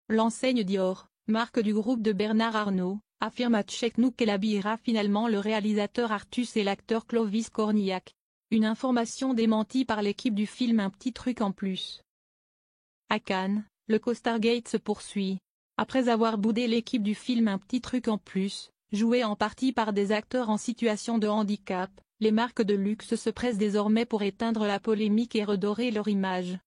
L'enseigne Dior, marque du groupe de Bernard Arnault, affirme à Tcheknou qu'elle habillera finalement le réalisateur Artus et l'acteur Clovis Cornillac. Une information démentie par l'équipe du film Un petit truc en plus. À Cannes, le Costargate se poursuit. Après avoir boudé l'équipe du film Un petit truc en plus, joué en partie par des acteurs en situation de handicap, les marques de luxe se pressent désormais pour éteindre la polémique et redorer leur image.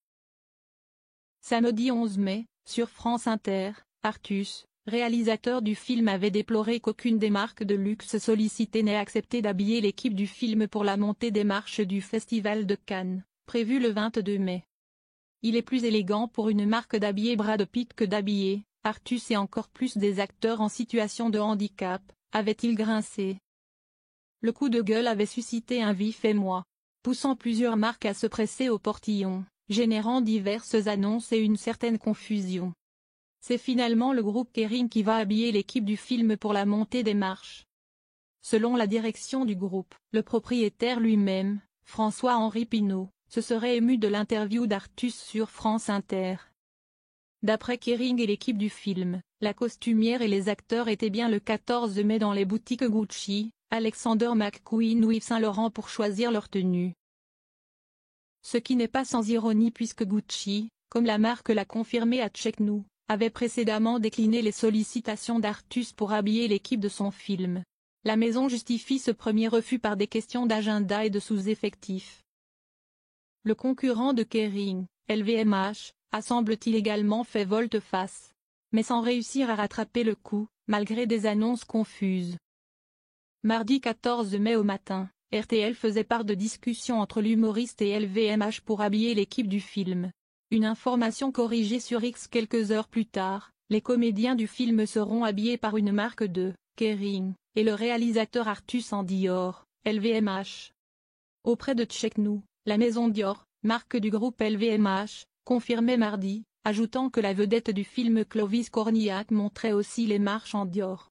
Samedi 11 mai, sur France Inter, Artus, réalisateur du film, avait déploré qu'aucune des marques de luxe sollicitées n'ait accepté d'habiller l'équipe du film pour la montée des marches du Festival de Cannes, prévue le 22 mai. Il est plus élégant pour une marque d'habiller Brad Pitt que d'habiller Artus et encore plus des acteurs en situation de handicap, avait-il grincé. Le coup de gueule avait suscité un vif émoi, poussant plusieurs marques à se presser au portillon, générant diverses annonces et une certaine confusion. C'est finalement le groupe Kering qui va habiller l'équipe du film pour la montée des marches. Selon la direction du groupe, le propriétaire lui-même, François-Henri Pinault, se serait ému de l'interview d'Artus sur France Inter. D'après Kering et l'équipe du film, la costumière et les acteurs étaient bien le 14 mai dans les boutiques Gucci, Alexander McQueen ou Yves Saint Laurent pour choisir leur tenue. Ce qui n'est pas sans ironie puisque Gucci, comme la marque l'a confirmé à Tcheknou, avait précédemment décliné les sollicitations d'Artus pour habiller l'équipe de son film. La maison justifie ce premier refus par des questions d'agenda et de sous-effectifs. Le concurrent de Kering, LVMH, a semble-t-il également fait volte-face, mais sans réussir à rattraper le coup, malgré des annonces confuses. Mardi 14 mai au matin, RTL faisait part de discussions entre l'humoriste et LVMH pour habiller l'équipe du film. Une information corrigée sur X quelques heures plus tard, les comédiens du film seront habillés par une marque de Kering, et le réalisateur Artus en Dior, LVMH. Auprès de Tcheknou, la maison Dior, marque du groupe LVMH, confirmait mardi, ajoutant que la vedette du film Clovis Cornillac montrait aussi les marches en Dior.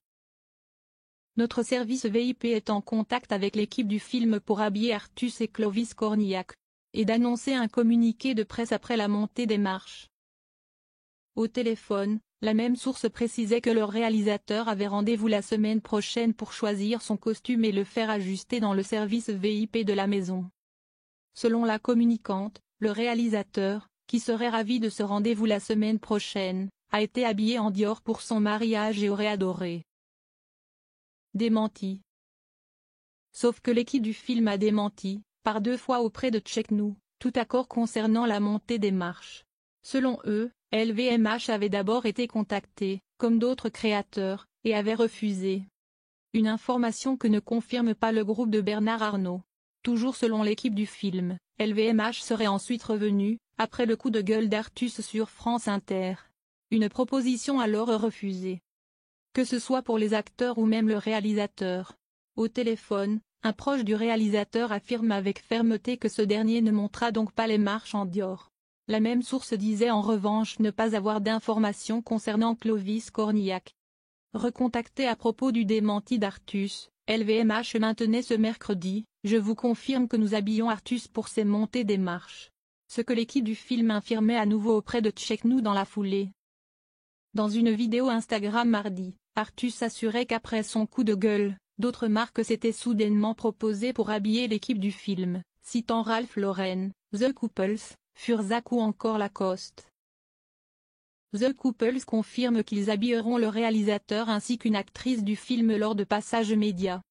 Notre service VIP est en contact avec l'équipe du film pour habiller Artus et Clovis Cornillac, et d'annoncer un communiqué de presse après la montée des marches. Au téléphone, la même source précisait que leur réalisateur avait rendez-vous la semaine prochaine pour choisir son costume et le faire ajuster dans le service VIP de la maison. Selon la communicante, le réalisateur, qui serait ravi de ce rendez-vous la semaine prochaine, a été habillé en Dior pour son mariage et aurait adoré. Démenti. Sauf que l'équipe du film a démenti, par 2 fois auprès de Tcheknou, tout accord concernant la montée des marches. Selon eux, LVMH avait d'abord été contacté, comme d'autres créateurs, et avait refusé. Une information que ne confirme pas le groupe de Bernard Arnault. Toujours selon l'équipe du film, LVMH serait ensuite revenu, après le coup de gueule d'Artus sur France Inter. Une proposition alors refusée. Que ce soit pour les acteurs ou même le réalisateur. Au téléphone, un proche du réalisateur affirme avec fermeté que ce dernier ne montera donc pas les marches en Dior. La même source disait en revanche ne pas avoir d'informations concernant Clovis Cornillac. Recontacté à propos du démenti d'Artus, LVMH maintenait ce mercredi: « Je vous confirme que nous habillons Artus pour ses montées des marches. » Ce que l'équipe du film affirmait à nouveau auprès de Tcheknou dans la foulée. Dans une vidéo Instagram mardi, Artus assurait qu'après son coup de gueule, d'autres marques s'étaient soudainement proposées pour habiller l'équipe du film, citant Ralph Lauren, The Couples, Fursac ou encore Lacoste. The Couples confirme qu'ils habilleront le réalisateur ainsi qu'une actrice du film lors de passages médias.